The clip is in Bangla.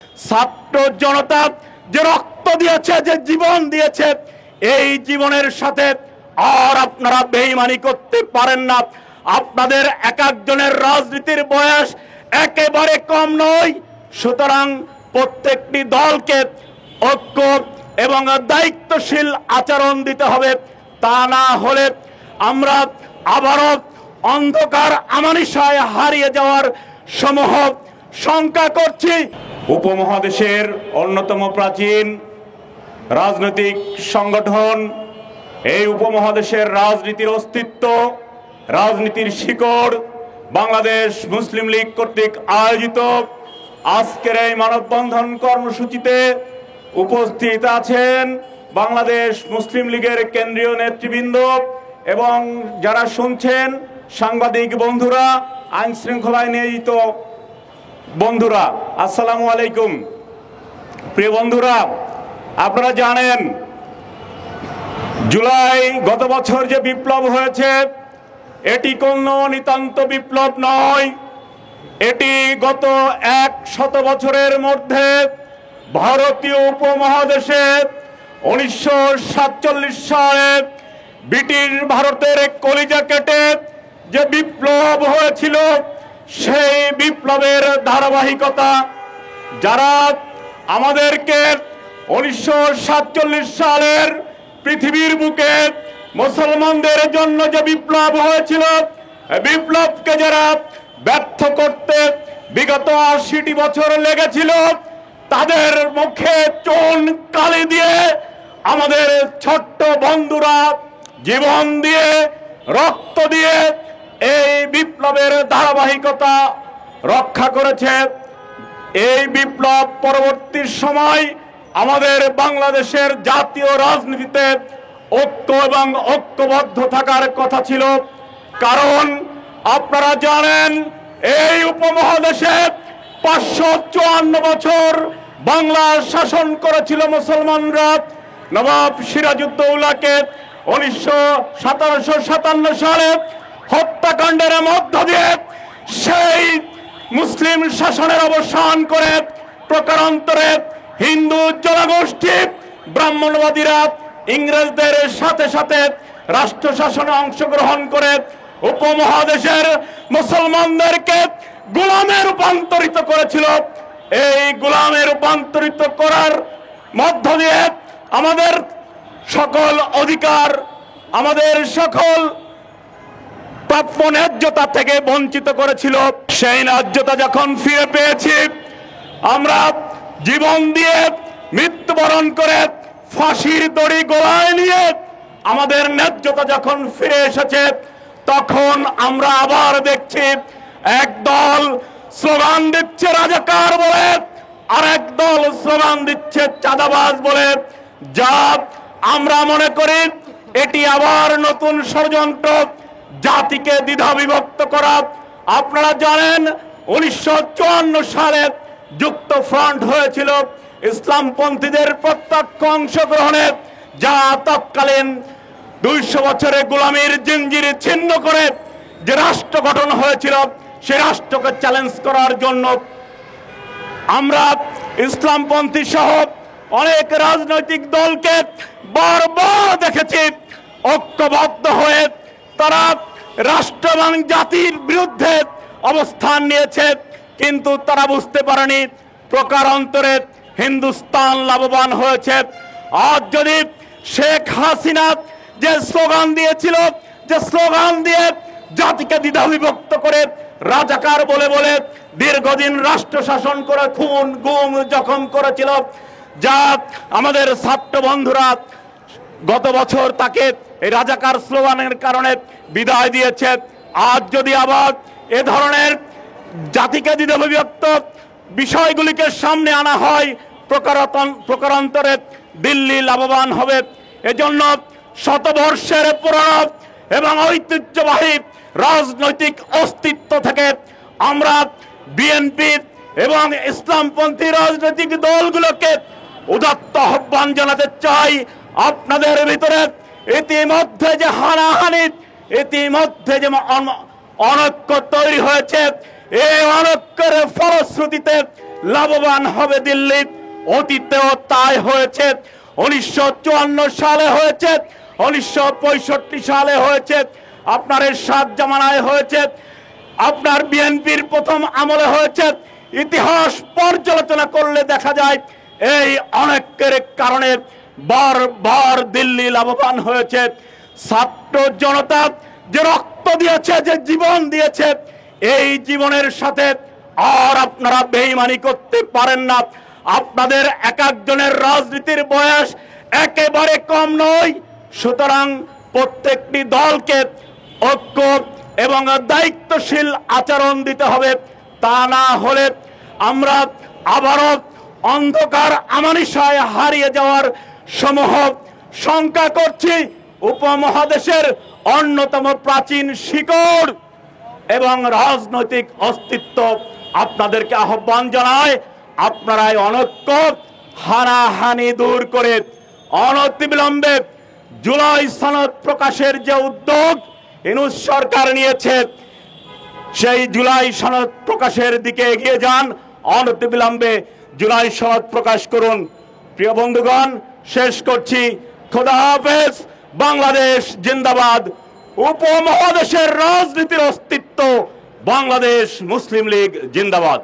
ছাত্র জনতা যে রক্ত দিয়েছে, যে জীবন দিয়েছে, এই জীবনের সাথে আর আপনারা বেঈমানি করতে পারেন না। আপনাদের এক একজনের রাজনীতির বয়স একেবারে কম নয়। সুতরাং প্রত্যেকটি দলকে ঐক্য এবং দায়িত্বশীল আচরণ দিতে হবে। তা না হলে আমরা আবারও অন্ধকার আমানিশায় হারিয়ে যাওয়ার সমূহ শঙ্কা করছি। উপমহাদেশের অন্যতম প্রাচীন রাজনৈতিক সংগঠন, এই উপমহাদেশের রাজনীতির অস্তিত্ব, রাজনীতির শিকড় বাংলাদেশ মুসলিম লীগ কর্তৃক আয়োজিত আজকের এই মানববন্ধন কর্মসূচিতে উপস্থিত আছেন বাংলাদেশ মুসলিম লীগের কেন্দ্রীয় নেতৃবৃন্দ এবং যারা শুনছেন সাংবাদিক বন্ধুরা, আইন শৃঙ্খলায় নিয়োজিত বন্ধুরা, আসসালামু আলাইকুম। প্রিয় বন্ধুরা, আপনারা জানেন জুলাই গত বছর যে বিপ্লব হয়েছে এটি কোনো নিতান্ত বিপ্লব নয়। এটি গত 100 বছরের মধ্যে ভারতীয় উপমহাদেশে 1947 সালে ব্রিটিশ ভারতের কলিজা কেটে যে বিপ্লব হয়েছিল সেই বিপ্লবের ধারাবাহিকতা। যারা আমাদেরকে 1947 সালের পৃথিবীর বুকে মুসলমানদের জন্য যে বিপ্লব হয়েছিল, বিপ্লবকে যারা ব্যর্থ করতে বিগত 80টি বছর লেগেছিল, তাদের মুখে চুন কালি দিয়ে আমাদের ছোট্ট বন্ধুরা জীবন দিয়ে রক্ত দিয়ে এই বিপ্লবের ধারাবাহিকতা রক্ষা করেছে। এই বিপ্লব পরবর্তী সময় আমাদের বাংলাদেশের জাতীয় রাজনীতিতে ঐক্য এবং ঐক্যবদ্ধ থাকার কথা ছিল। কারণ আপনারা জানেন এই উপমহাদেশে 554 বছর বাংলা শাসন করেছিল মুসলমানরা। নবাব সিরাজউদ্দৌলাকে 1757 সালে হত্যাকাণ্ডের মধ্য দিয়ে সেই মুসলিম শাসনের অবসান করে প্রকারান্তরে হিন্দু জনগোষ্ঠী ব্রাহ্মণবাদীরা ইংরেজদের সাথে সাথে রাষ্ট্র শাসনে অংশগ্রহণ করে উপমহাদেশের মুসলমানদেরকে গোলামে রূপান্তরিত করেছিল। এই গোলামে রূপান্তরিত করার মধ্য দিয়ে আমাদের সকল অধিকার, আমাদের সকল প্রাপ্য ন্যায্যতা থেকে বঞ্চিত করেছিল। সেই ন্যায্যতা যখন ফিরে পেয়েছি, আমরা জীবন দিয়ে মৃত্যুবরণ করে ফাঁসির দড়ি গলায় নিয়ে আমাদের ন্যায্যতা যখন ফিরে এসেছে, তখন আমরা আবার দেখছি একদল স্লোগান দিচ্ছে রাজাকার বলে, আর একদল স্লোগান দিচ্ছে চাঁদাবাজ বলে। যা আমরা মনে করি এটি আবার নতুন ষড়যন্ত্র, জাতিকে দ্বিধা বিভক্ত করা। আপনারা জানেন 1954 সালে যুক্ত ফ্রন্ট হয়েছিল ইসলামপন্থীদের প্রত্যক্ষ অংশগ্রহণে, যা তৎকালীন 200 বছরের গোলামীর জিঞ্জির ছিন্ন করে যে রাষ্ট্র গঠন হয়েছিল সে রাষ্ট্রকে চ্যালেঞ্জ করার জন্য। আমরা ইসলামপন্থী সহ অনেক রাজনৈতিক দলকে বারবার দেখেছি ঐক্যবদ্ধ হয়ে তারা রাষ্ট্র এবং জাতির বিরুদ্ধে অবস্থান নিয়েছে, কিন্তু তারা বুঝতে পারেনি প্রকারান্তরে হিন্দুস্তান লাভবান হয়েছে। আজ যদি শেখ হাসিনা যে স্লোগান দিয়েছিল, যে স্লোগান দিয়ে জাতিকে দ্বিধা বিভক্ত করে রাজাকার বলে বলে দীর্ঘদিন রাষ্ট্র শাসন করে খুন গুম জখম করেছিল, যা আমাদের ছাত্র বন্ধুরা গত বছর তাকে এই রাজাকার স্লোগানের কারণে বিদায় দিয়েছে। আজ যদি আবার এ ধরনের জাতিকে দ্বিধা বিভক্ত বিষয়গুলিকে সামনে আনা হয়, প্রকারান্তরে দিল্লি লাভবান হবে। এজন্য শতবর্ষের পুরনো এবং ঐতিহ্যবাহী রাজনৈতিক অস্তিত্ব থেকে আমরা বিএনপি এবং ইসলামপন্থী রাজনৈতিক দলগুলোকে উদাত্ত আহ্বান জানাতে চাই। আপনাদের ভিতরে ইতিমধ্যে যে হানাহানি, ইতিমধ্যে যে অনৈক্য তৈরি হয়েছে, এই অনৈক্যের ফলশ্রুতিতে লাভবান হবে দিল্লি। অতীতেও তাই হয়েছে। 1954 সালে হয়েছে, 1965 সালে হয়েছে, আপনার এরশাদ জামানায় হয়েছে, আপনার বিএনপির প্রথম আমলে হয়েছে। ইতিহাস পর্যালোচনা করলে দেখা যায় এই অনেকের কারণে বারবার দিল্লি লাভবান হয়েছে। ছাত্র জনতা যে রক্ত দিয়েছে, যে জীবন দিয়েছে, এই জীবনের সাথে আর আপনারা বেঈমানি করতে পারেন না। আপনাদের এক একজনের রাজনীতির বয়স একেবারে কম নয়। সুতরাং প্রত্যেকটি দলকে ঐক্য এবং দায়িত্বশীল আচরণ দিতে হবে। তা না হলে আমরা আবারও অন্ধকার আমানিশায় হারিয়ে যাওয়ার সমূহ শঙ্কা করছি। উপমহাদেশের অন্যতম প্রাচীন শিকড় এবং রাজনৈতিক অস্তিত্ব আপনাদেরকে আহ্বান জানায়, আপনারাই অনৈক্য হানাহানি দূর করে অনতিবিলম্বে জুলাই সনদ প্রকাশের যে উদ্যোগ ইউনূস সরকার নিয়েছে, সেই জুলাই সনদ প্রকাশের দিকে এগিয়ে যান। অনতিবিলম্বে জুলাই সনদ প্রকাশ করুন। প্রিয় বন্ধুগণ, শেষ করছি। খোদা হাফেজ। বাংলাদেশ জিন্দাবাদ। উপমহাদেশের রাজনীতির অস্তিত্ব বাংলাদেশ মুসলিম লীগ জিন্দাবাদ।